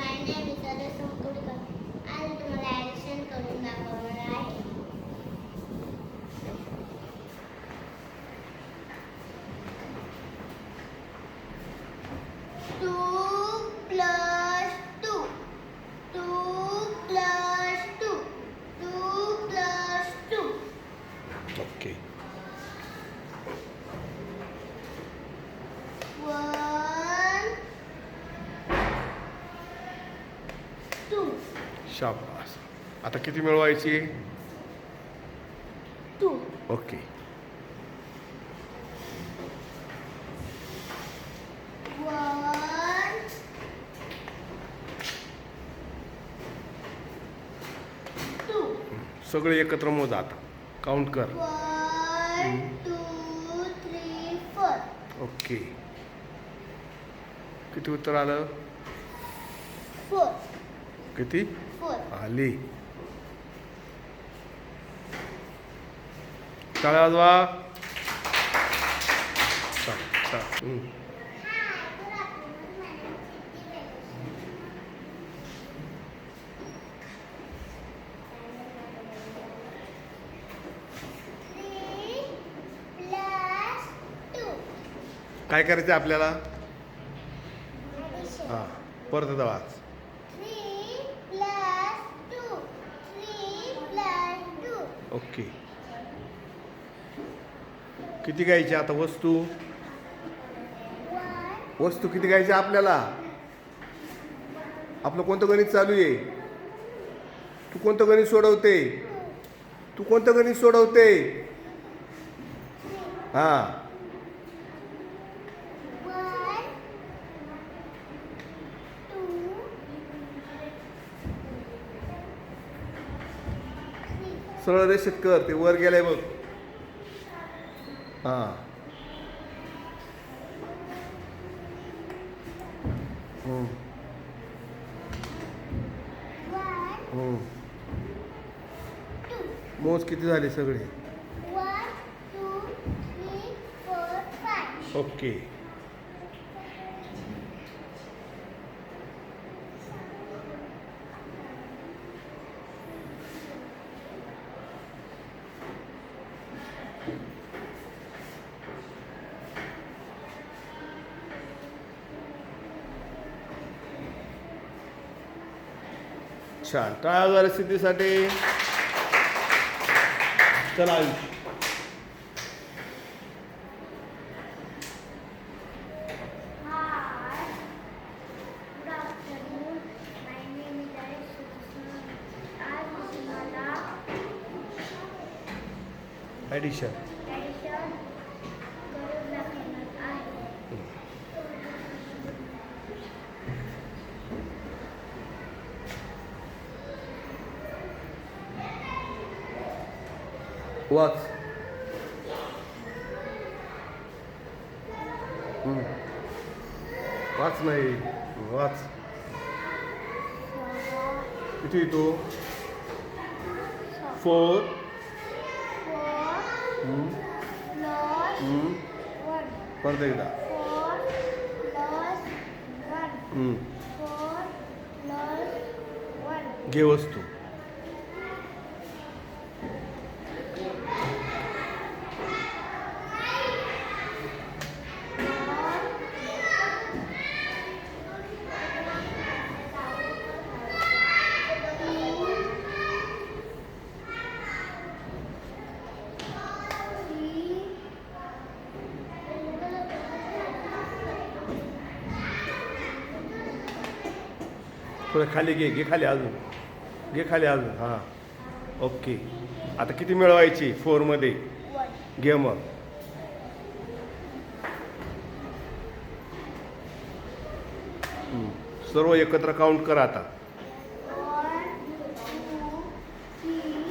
My name is अदर संकुलकर. आज तुम्हाला ॲडिशन करून दाखवणार आहे. ओके. 1 2 शाबास. आता किती मिळवायची? 2 ओके. 1 2 सगळे एकत्र मोजा आता. काउंट कर. 1 2 3 4 ओके. किती उत्तर आलं? 4 किती 4. आली? टाळ्या वाजवा. छान, छान. काय करायचं आपल्याला? हां, परत एकदा वाच. 3 + 2 3 + 2. ओके. किती घ्यायची आता वस्तू? 1 वस्तू किती घ्यायची आपल्याला? आपलं कोणतं गणित चालू आहे? तू कोणतं गणित सोडवते? तू कोणतं गणित सोडवते? हां. 1 2 सरळ रेषेत कर. ते वर गेलंय बघ. हां. हं. 1 हं. 2 मोज किती झाले सगळे? 1 2 3 4 5. ओके. छान. टाळ्या वाजवा सिद्धीसाठी. चला Ayush. Hi. Good afternoon. My name is Alex Susan. आज मी तुम्हाला ॲडिशन. ॲडिशन करून दाखवणार आहे. वाच. वाच नाही. वाच. किती येतो? 4 4 + 1 परत एकदा. 4 + 1 4 + 1. घे वस्तू. थोडं खाली घे. घे खाली अजून. घे खाली अजून. हां. ओके. आता किती मिळवायची 4मध्ये? 1 घे मग. सर्व एकत्र काउंट कर आता. 1 2 3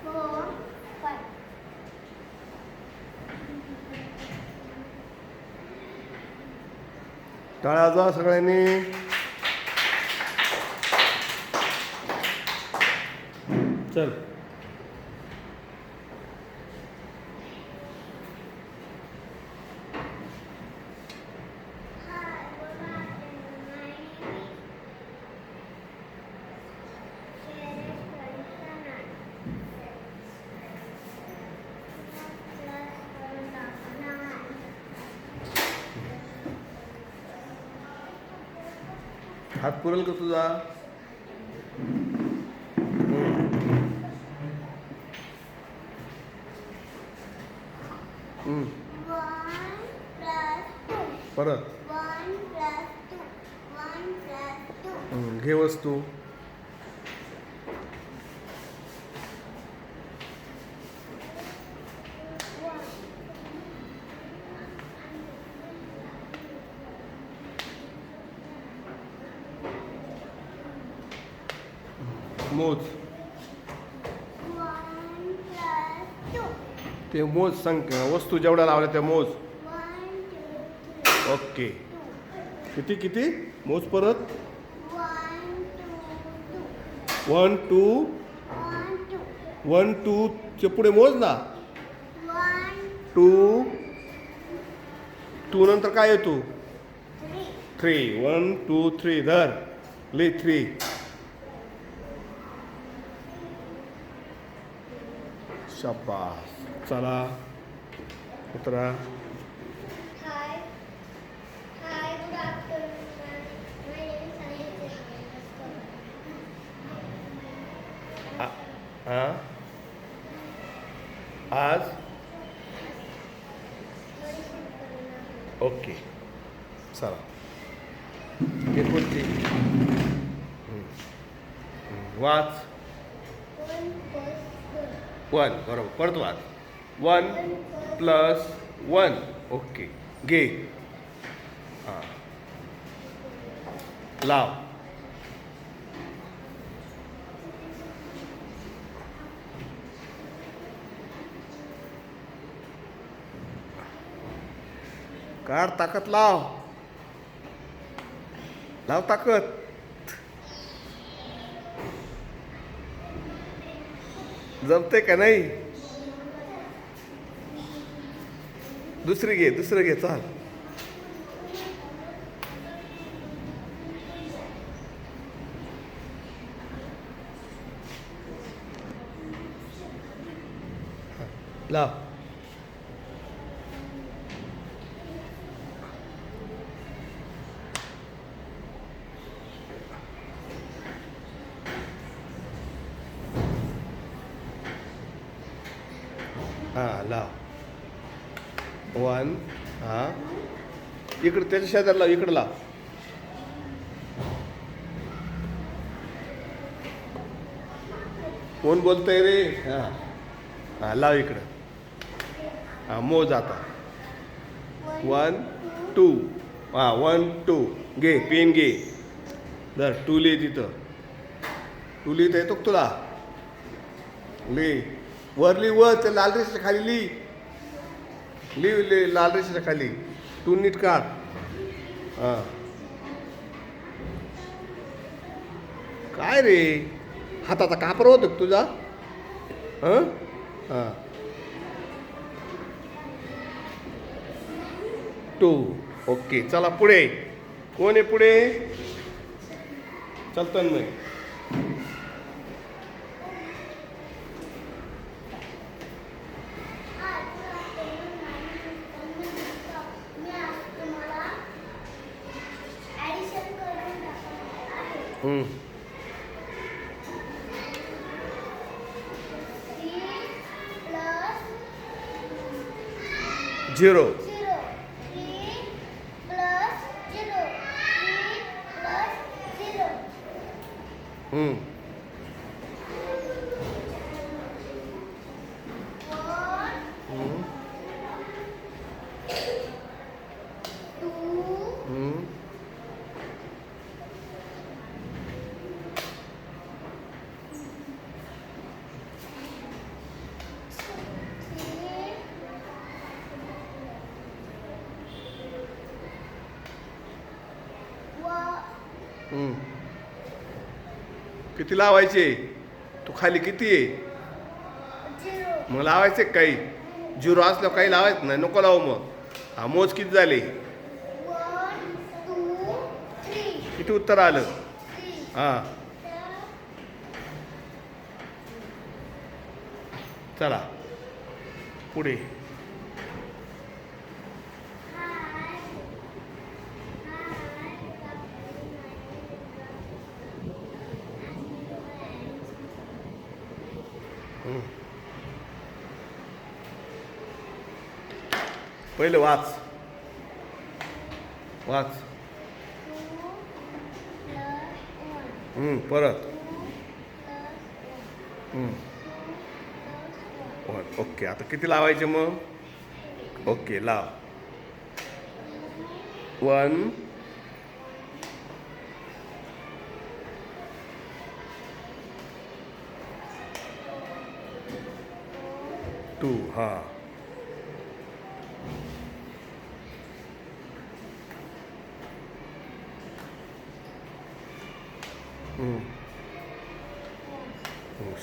4 5. टाळ्या वाजवा सगळ्यांनी. चल. हात पुरेल का तुझा? हम्म. 1 plus 2. परत 1 plus 2. 1 plus 2. घे वस्तू. 1. मोज. 1 plus 2. ते मोज संख्या वस्तू जेवढ्या लावल्या त्या मोज. 1, 2, 3. ओके. किती किती मोज परत. 1, 2, 1 2 1, 2. 1 2 चे पुढे मोज ना. 1, 2 2 नंतर काय येतो? 3. 3 1 2 3 धर. ले 3. शाबास. चला उतरा. Hi. Hi, good afternoon, ma'am. My name is Anil. हा आज ओके. चला हे कोणती? वाच. 1 plus 1 बरोबर. परत वाच. 1 प्लस 1 ओके. घे. हां लाव. काढ ताकद लाव. लाव ताकद. जमते का नाही? दुसरी घे. दुसरं घे. चाल. लाव. हां लाव. 1 हां इकडं त्याच्या शेजारी लाव. इकडं लाव. कोण बोलतंय रे? हां हां लाव इकडं. हां मोज आता. 1 2 हां 1 2 घे. पेन घे. धर. 2 लिहि तिथं. 2 लिहिता येतो का तुला? लिहि. वर लिहि. वर त्या लाल रेषेच्या खाली लिहि. लिहि लाल रेषेच्या खाली. 2 नीट काढ. हां काय रे? हाताचा कापर होतो का तुझा? हां हां 2 ओके. चला पुढे. कोण आहे पुढे? चलतन नाही. Hi, good afternoon. My name is Tanvi Gupta. मी आज तुम्हाला ॲडिशन करून दाखवणार आहे. 3 plus 0 0. 3 plus 0. 3 plus 0. हम्म. 1, हम्म. 2, हम्म. 3, हम्म. किती लावायचे? तू खाली किती आहे? 0. मग लावायचे का काही? 0 असल्यावर काही लावायचं नाही. नको लावू मग. हा मोज किती झाले? 1, 2, 3. किती उत्तर आलं? 3. हां चला पुढे. Hi. Hi. Good afternoon. My name is पहिले वाच वाच. 2 + 1 परत 2 + 1 1. ओके. आता किती लावायचे मग? ओके लाव. 1 2. हां.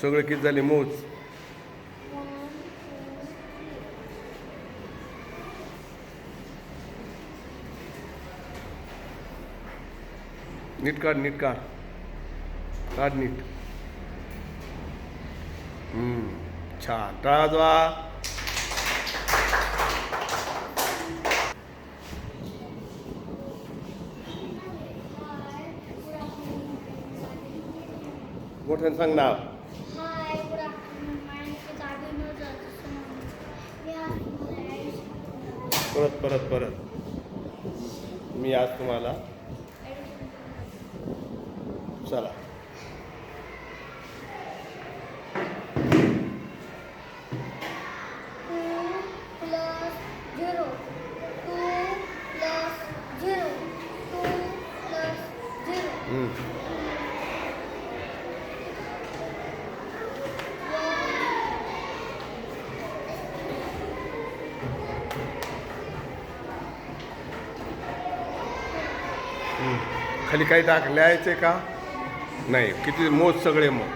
सगळे किती झाले मोज? 1 2 3 नीट काढ नीट काढ काढ नीट. छान. टाळा वाजवा. मोठ्याने सांग नाव. Hi, good afternoon. My name is Abhinav Jajasan. We are परत परत परत. मी आज तुम्हाला चला. 2 + 0 2 + 0 2 + 0 खाली काही लिहायचे का? नाही. किती मोज सगळे मग?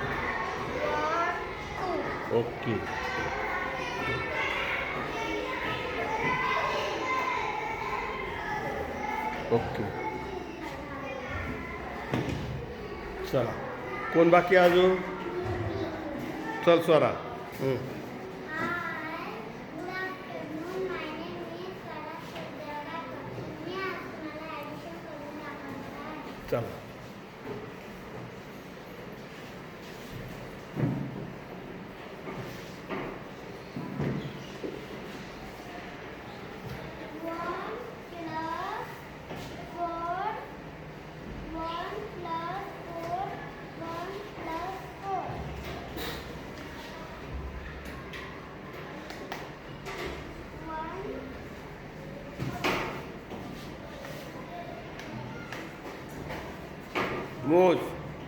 1 2 ओके. ओके. चला. कोण बाकी आहे अजून? चल Swara. Hi, good afternoon. My name is Saraswati Devdakar. मी आज तुम्हाला ॲडिशन करून दाखवणार आहे. चला.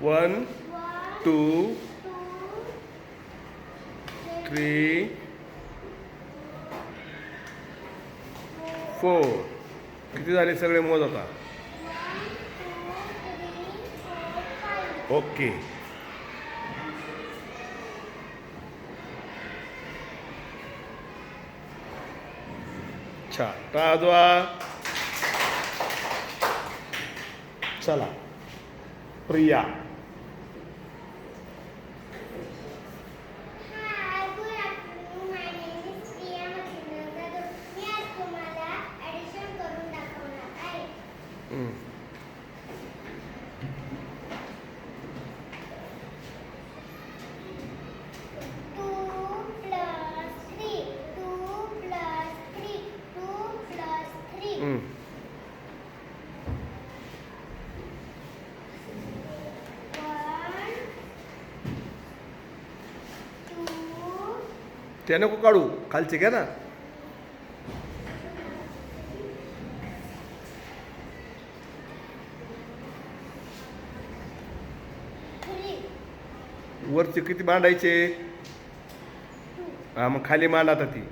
1 2 3 4. किती झाले सगळे मोज आता? ओके. छान. टाळा. चला. Priya. Hi, good afternoon. My name is Priya Makinanda. मी आज तुम्हाला ॲडिशन करून दाखवणार आहे. 2 + 3 2 + 3 2 + 3 ते नको काढू. खालचे घ्या ना. 3 वरचे किती मांडायचे? हा मग खाली मांड आता ती.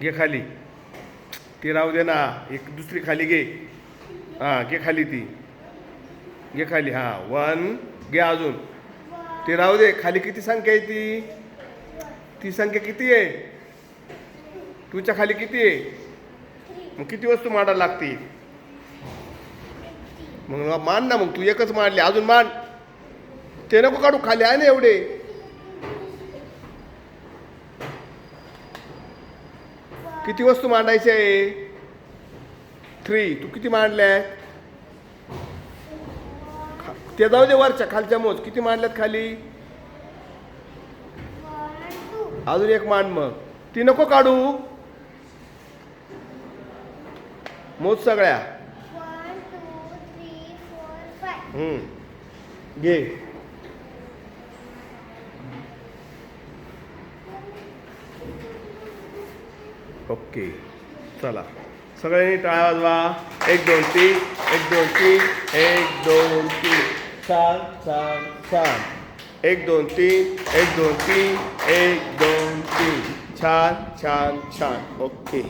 घे खाली. ती राहू दे ना. एक दुसरी खाली घे. हां घे खाली ती. घे खाली. हां 1 घे अजून. ते राहू दे. खाली किती संख्या आहे ती? ती संख्या किती आहे? तुझ्या खाली किती आहे? मग किती वस्तू मांडायला लागते? मग मान ना. मग तू एकच मांडली. अजून मान. ते नको काढू. खाली आहे ना एवढे. किती वस्तू मांडायची आहे? 3. तू किती मांडल्या? ते जाऊ दे. वरच्या खालच्या मोज. किती मांडल्यात खाली? 1 अजून एक मांड मग. ती नको काढू. मोज सगळ्या. 1 2 3 4 5. घे. ओके. चला सगळ्यांनी टाळ्या वाजवा. 1 2 3 1 2 3 1 2 3. छान छान छान. 1 2 3 1 2 3 1 2 3. छान छान छान. ओके.